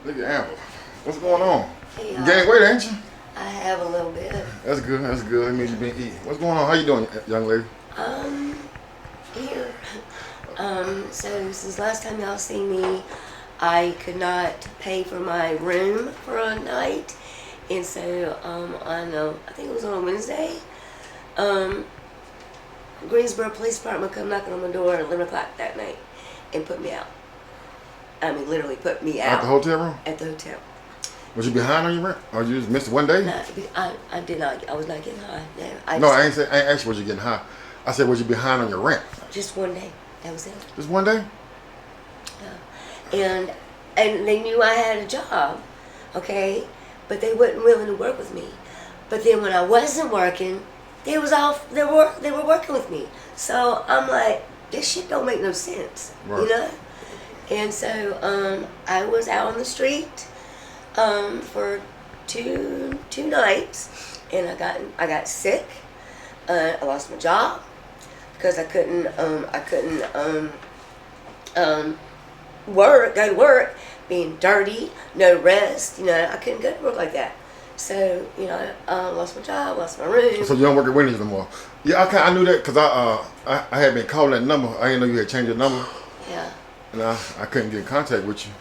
Look at Amber. What's going on? Hey, You gained weight, ain't you? I have a little bit. That's good. That's good. That means you've been eating. What's going on? How you doing, young lady? Here. So since last time y'all seen me, I could not pay for my room for a night. And so, I think it was on a Wednesday, Greensboro Police Department come knocking on my door at 11 o'clock that night and put me out. I mean, literally put me out. At the hotel room? At the hotel. Was you behind on your rent? Or you just missed it one day? No, I did not. I was not getting high. No, I ain't asked you was you getting high. I said, was you behind on your rent? Just one day. That was it. Just one day? Yeah. And they knew I had a job, okay? But they weren't willing to work with me. But then when I wasn't working, they were working with me. So I'm like, this shit don't make no sense, right. You know? And so I was out on the street for two nights, and I got sick. I lost my job because I couldn't go to work, being dirty, no rest. You know, I couldn't go to work like that. So, you know, I lost my job, lost my room. So you don't work at Wendy's no more? Yeah, I knew that because I had been calling that number. I didn't know you had changed your number. Yeah. And I couldn't get in contact with you.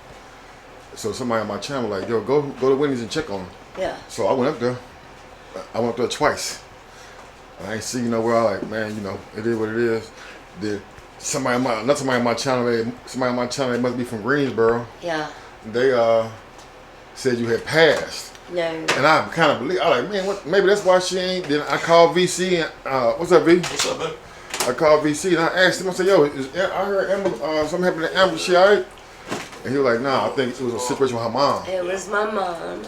So somebody on my channel like, yo, go to Wendy's and check on them. Yeah. So I went up there. I went up there twice. I ain't see you nowhere. I like, man, you know, it is what it is. Somebody on my channel, they must be from Greensboro. Yeah. They said you had passed. No. And I kind of believe. I like, man, what? Maybe that's why she ain't. Then I called VC and what's up, V? What's up, man? I called VC and I asked him. I said, yo, I heard Amber, something happened to Amber. She alright? And he was like, nah, I think it was a situation with her mom. It was my mom.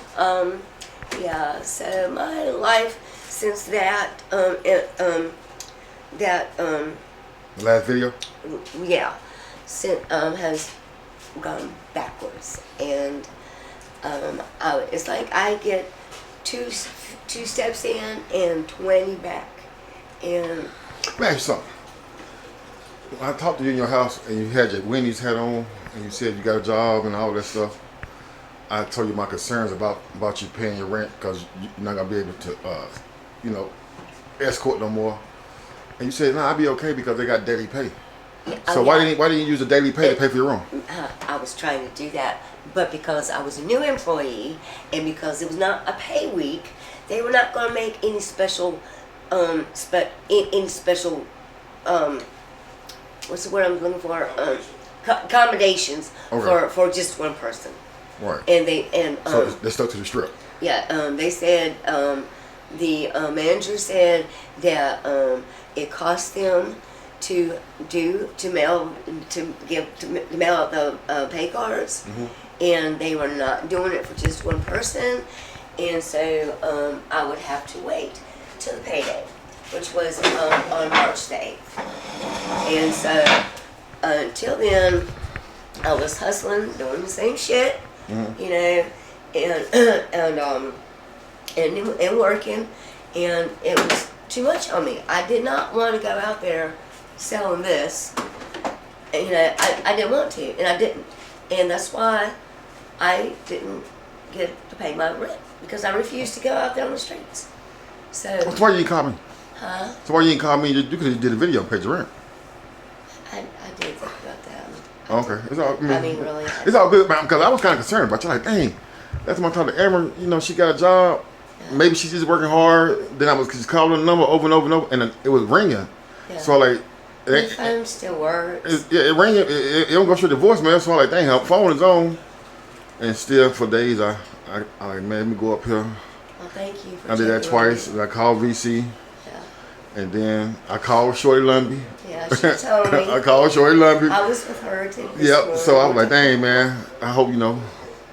Yeah. So my life since that The last video? Yeah, has gone backwards, and it's like I get two steps in and 20 back, and. Let me ask you something. When I talked to you in your house and you had your Wendy's hat on and you said you got a job and all that stuff, I told you my concerns about you paying your rent because you're not gonna be able to, escort no more. And you said, "No, I'll be okay because they got daily pay." So why didn't you use the daily pay to pay for your room? I was trying to do that, but because I was a new employee and because it was not a pay week, they were not going to make any special, what's the word I'm looking for? Accommodations for just one person. Right. So they stuck to the strip. Yeah. They said the manager said that it cost them to mail out the pay cards, and they were not doing it for just one person, and so I would have to wait till the payday, which was on March 8th, and so until then I was hustling, doing the same shit, you know, and working, and it was too much on me. I did not want to go out there selling this, and, you know, I didn't want to, and I didn't, and that's why I didn't get to pay my rent, because I refused to go out there on the streets. So why you didn't call me? Huh? So why you didn't call me? You could have did a video and paid your rent. I did think about that. Okay, it's all. I mean, really. It's all good, man. Because I was kind of concerned about you. Like, dang, that's my time to Amber. You know, she got a job. Yeah. Maybe she's just working hard. Then I was just calling the number over and over and over, and it was ringing. Yeah. So like, the phone still works. It rang. It don't go straight to voicemail. So I'm like, dang, her phone is on. And still, for days, I like, man, let me go up here. Well, thank you for I did that twice. And I called VC. Yeah. And then I called Shorty Lumby. Yeah, she told me. I called Shorty Lumby. I was with her too. Yep. So I was like, dang, man. I hope you know.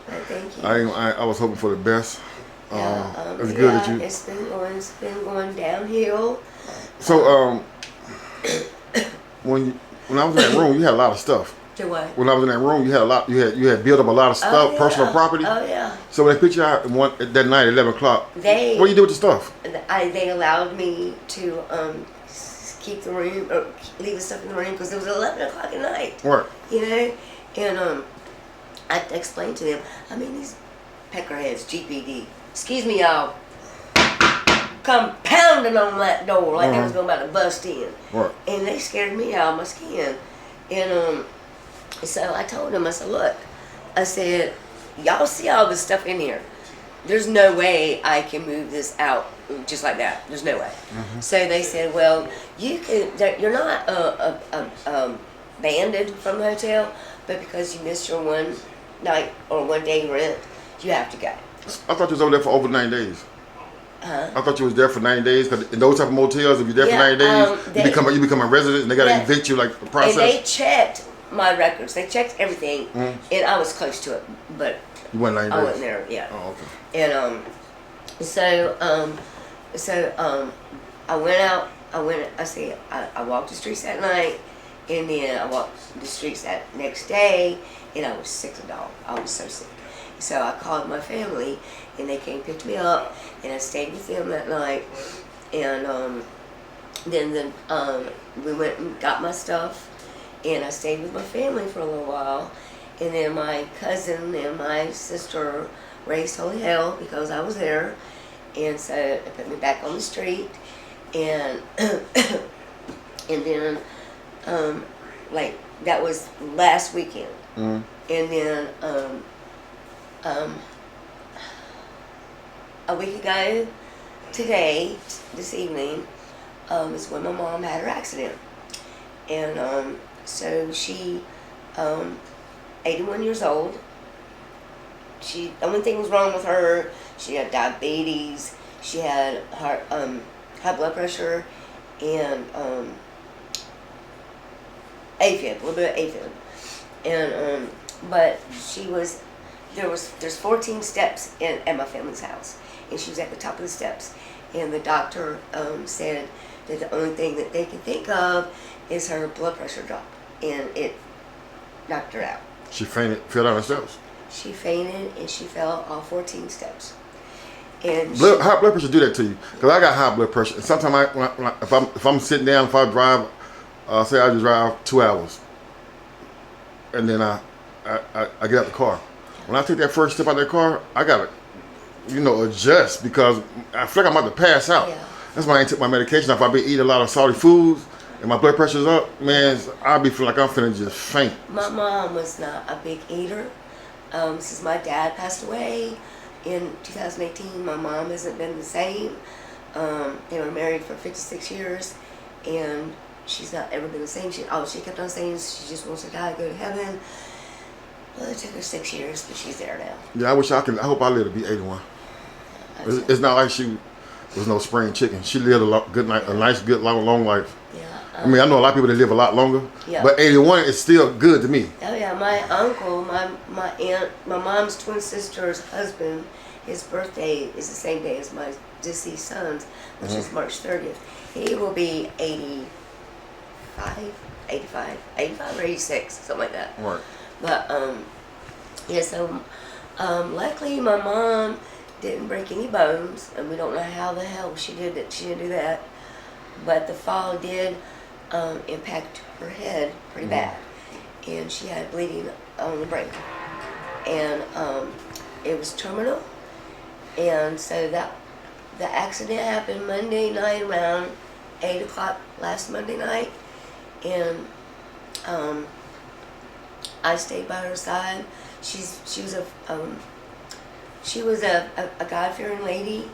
Thank you. I was hoping for the best. Yeah, it's good that you. It's been going downhill. So when I was in that room, you had a lot of stuff. Do what? When I was in that room, you had a lot. You had built up a lot of stuff, personal property. Oh yeah. So when they put you out that night at 11 o'clock, what do you do with the stuff? They allowed me to keep the room or leave the stuff in the room because it was 11 o'clock at night. Right. You know, and I explained to them, I mean, these peckerheads, GPD, excuse me, y'all, come pounding on that door like they was going about to bust in. Right. And they scared me out of my skin. And so I told them, I said, look, I said, y'all see all this stuff in here. There's no way I can move this out just like that. There's no way. So they said, well, you can. You're not banded from the hotel, but because you missed your one night or 1 day rent, you have to go. I thought you was over there for over 90 days. Huh? I thought you was there for 90 days, because in those type of motels, if you're there for 90 days, you become a resident, and they got to evict you, like the process. And they checked my records. They checked everything, and I was close to it, but you went 90 days. I wasn't there. Yeah. Oh, okay. And I went out. I walked the streets that night, and then I walked the streets that next day, and I was sick as a dog. I was so sick. So I called my family, and they came picked me up, and I stayed with them that night. And then we went and got my stuff, and I stayed with my family for a little while. And then my cousin and my sister raised holy hell because I was there, and so they put me back on the street. And and then like that was last weekend. And then a week ago today, this evening, is when my mom had her accident. And so she 81 years old. The only thing was wrong with her, she had diabetes, she had heart, high blood pressure, and AFib, a little bit of AFib. And but there's 14 steps at my family's house, and she was at the top of the steps, and the doctor said that the only thing that they can think of is her blood pressure drop, and it knocked her out. She fainted, fell down the steps. She fainted and she fell all 14 steps. And high blood pressure do that to you, because I got high blood pressure. And sometimes if I'm sitting down, if I drive, say I just drive 2 hours, and then I get out the car. When I take that first step out of that car, I gotta, adjust, because I feel like I'm about to pass out. Yeah. That's why I ain't took my medication. If I been eating a lot of salty foods and my blood pressure's up, man, I'll be feeling like I'm finna just faint. My mom was not a big eater. Since my dad passed away in 2018, my mom hasn't been the same. They were married for 56 years, and she's not ever been the same. She kept on saying she just wants to die, go to heaven. Well, it took her 6 years, but she's there now. Yeah, I hope I live to be 81. It's not like she was no spring chicken. She lived a nice, good, long life. Yeah. I mean, I know a lot of people that live a lot longer, yeah. But 81 is still good to me. Oh yeah, my uncle, my aunt, my mom's twin sister's husband, his birthday is the same day as my deceased son's, which is March 30th. He will be 85 or 86, something like that. Right. But yeah, so luckily my mom didn't break any bones, and we don't know how the hell she did it. She didn't do that, but the fall did impact her head pretty bad, and she had bleeding on the brain, and it was terminal. And so the accident happened Monday night around 8 o'clock last Monday night, and I stayed by her side. She was a God-fearing lady.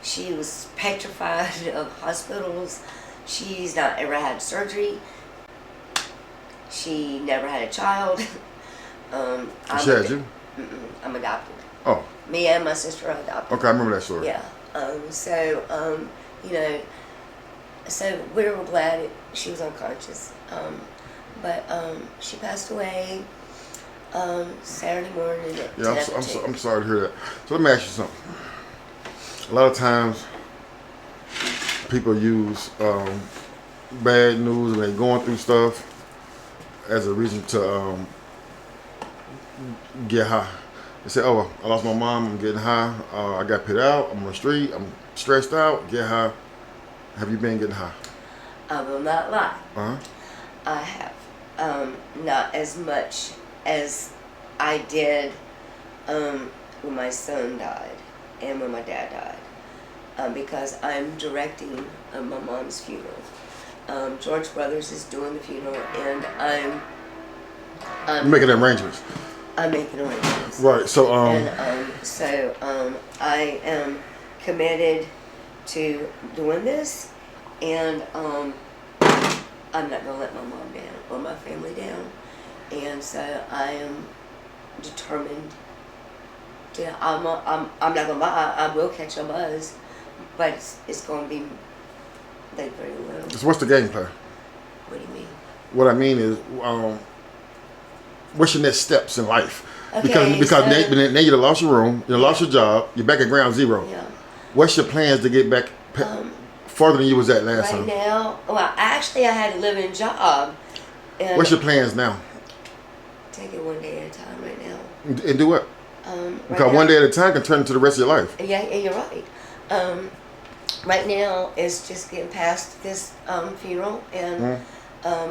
She was petrified of hospitals. She's not ever had surgery. She never had a child. She had you? I'm adopted. Oh. Me and my sister are adopted. Okay, I remember that story. Yeah. So we were glad she was unconscious. But she passed away Saturday morning at 10 I'm sorry to hear that. So let me ask you something. A lot of times people use bad news and they're going through stuff as a reason to get high. They say, oh, I lost my mom, I'm getting high, I got put out, I'm on the street, I'm stressed out, get high. Have you been getting high? I will not lie. Uh-huh. I have. Not as much as I did when my son died and when my dad died, because I'm directing my mom's funeral. George Brothers is doing the funeral, and I'm Making arrangements. I'm making arrangements. Right. So I am committed to doing this, and I'm not gonna let my mom down or my family down, and so I am determined to. I'm not gonna lie. I will catch a buzz, but it's gonna be like very little. so what's the game plan? What do you mean? What I mean is, what's your next steps in life? Okay, Because so- now you lost your room, you lost your job, you're back at ground zero. Yeah. What's your plans to get back further than you was at last Right time? now, well, actually, I had a living job. And What's your plans now? take it one day at a time right now. And do what? Right Because now- one day at a time can turn into the rest of your life. Yeah, you're right. Right now, it's just getting past this funeral, and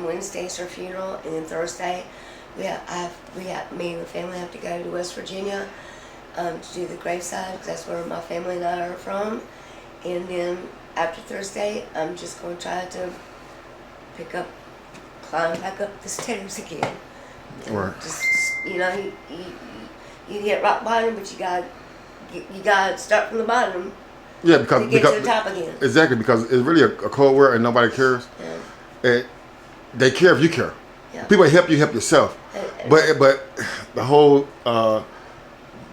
Wednesday's her funeral, and then Thursday, me and the family have to go to West Virginia to do the graveside, because that's where my family and I are from. And then after Thursday, I'm just going to try to climb back up the stairs again. Right. Just you hit rock bottom, but you got to start from the bottom Yeah, to because get to the top again. exactly, because it's really a cold world and nobody cares. Yeah. And they care if you care. Yeah. People help you, help yourself. But the whole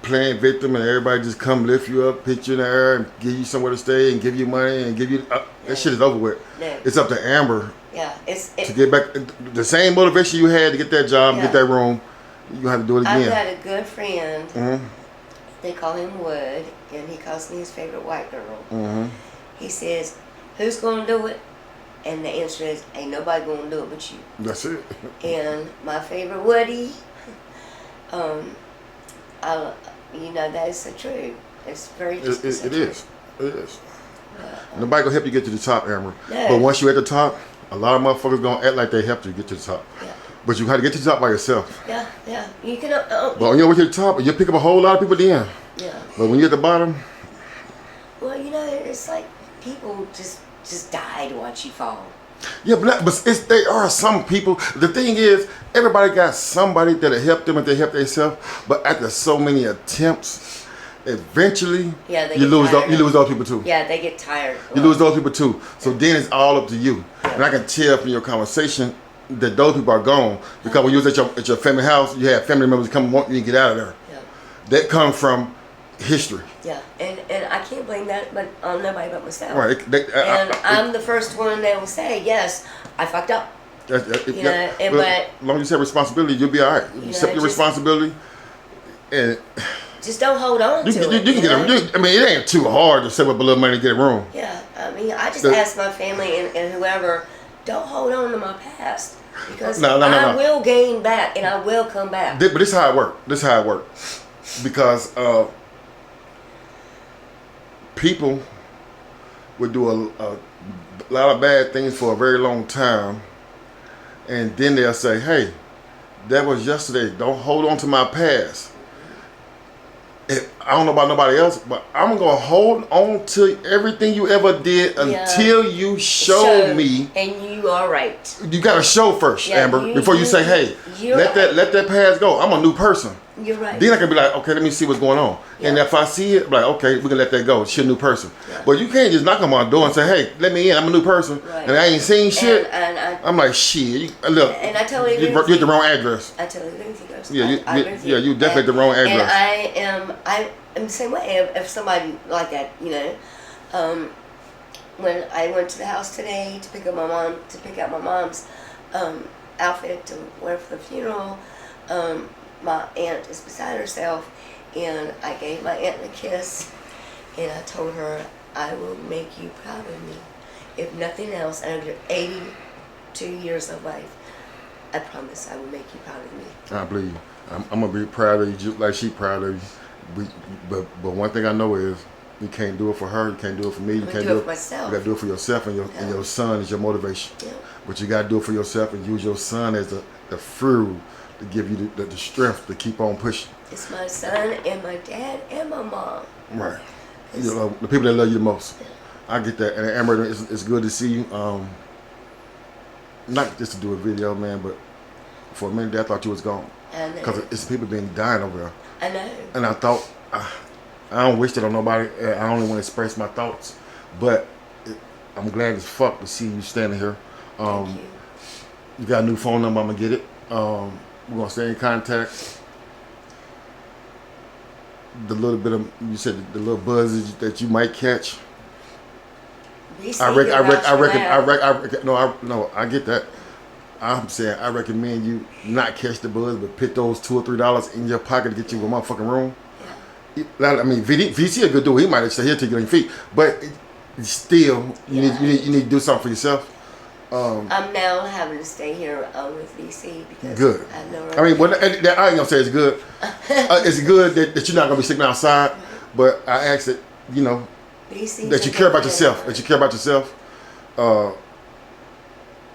playing victim and everybody just come lift you up, pitch you in the air, and give you somewhere to stay and give you money and give you that shit is over with. No. It's up to Amber Yeah, to get back the same motivation you had to get that job, Yeah. get that room. You gonna have to do it I've again. got a good friend. Mm-hmm. They call him Wood, and he calls me his favorite white girl. Mm-hmm. He says, "Who's gonna do it?" And the answer is, "Ain't nobody gonna do it but you." That's it. And my favorite Woody, that is so true. It's very. It so is. true. It is. Nobody gonna help you get to the top, Amber. No. But once you're at the top, a lot of motherfuckers gonna act like they helped you get to the top. Yeah. But you have to get to the top by yourself. Yeah, you can. But on your way to the top, you pick up a whole lot of people then. Yeah. But when you're at the bottom, Well, it's like people just die to watch you fall. yeah, but there are some people. The thing is, everybody got somebody that'll help them if they help themselves. But after so many attempts, eventually Yeah, they you get lose tired. you lose those people too. Yeah, they get tired. You lose those people too. So then it's all up to you. And I can tell from your conversation that those people are gone, because when you was at your family house, you had family members come and want you to get out of there. Yeah. That comes from history. Yeah, and I can't blame that, but on nobody but myself. Right. And I'm the first one that will say, yes, I fucked up. But as long as you say responsibility, you'll be all right. You accept your responsibility, and Just don't hold on you to can it. get a. I mean, it ain't too hard to save up a little money to get a room. Yeah, I mean, I just ask my family and whoever, don't hold on to my past, because No. I will gain back and I will come back. But this is how it works. Because people would do a lot of bad things for a very long time, and then they'll say, "Hey, that was yesterday. Don't hold on to my past." I don't know about nobody else, but I'm gonna hold on to everything you ever did until you show me. And you are right. You gotta show first, Yeah, Amber, before you say, "Hey, let that past go. I'm a new person." You're right. Then I can be like, "Okay, let me see what's going on." Yeah. And if I see it, like, "Okay, we can let that go. She's a new person." Yeah. But you can't just knock on my door and say, "Hey, let me in. I'm a new person," Right. and I ain't seen shit. And I'm like, "Shit, look." And I totally agree you're with at the wrong address. I totally agree with you guys. Yeah, I agree with you definitely at the wrong address. And I am the same way. If somebody like that, when I went to the house today to pick up my mom's outfit to wear for the funeral, my aunt is beside herself, and I gave my aunt a kiss, and I told her, "I will make you proud of me. If nothing else, under 82 years of life, I promise I will make you proud of me." I believe you. I'm gonna be proud of you, just like she proud of you. But one thing I know is you can't do it for her. You can't do it for me. You can't do it for myself. You gotta do it for yourself, and your son is your motivation. Yeah. But you gotta do it for yourself and use your son as the fuel to give you the strength to keep on pushing. It's my son and my dad and my mom. Right. You know, the people that love you the most. I get that. And Amber, it's good to see you. Not just to do a video, man, but for a minute there, I thought you was gone. I know. Because it's people been dying over there. I know. And I thought, I don't wish that on nobody. I only want to express my thoughts. But I'm glad as fuck to see you standing here. Thank you. You got a new phone number, I'm going to get it. We're going to stay in contact. The little bit of, you said the little buzzes that you might catch. I get that. I'm saying I recommend you not catch the buzz, but put those $2 or $3 in your pocket to get you in a motherfucking room. Yeah. I mean, VC a good dude. He might have stay here till you get on your feet, but still, you need to do something for yourself. I'm now having to stay here with VC because good. I know. I mean, I ain't gonna say it's good. It's good that you're not gonna be sitting outside, but I ask that that you care about yourself. That you care about yourself.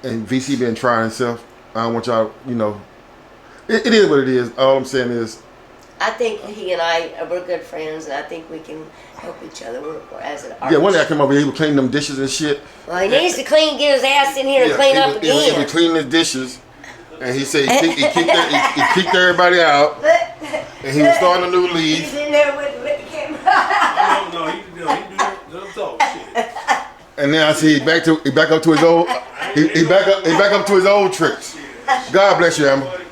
And VC been trying himself. I don't want y'all. It is what it is. All I'm saying is, I think he and we're good friends, and I think we can help each other. We're as an artist. Yeah, one day I came over here, he was cleaning them dishes and shit. Well, he needs to get his ass in here and clean up again. He was cleaning his dishes, and he said he kicked everybody out, and he was starting a new league. He's in there with the camera. No, he do the talk shit. And then I see he back up to his old tricks. God bless you, Amber.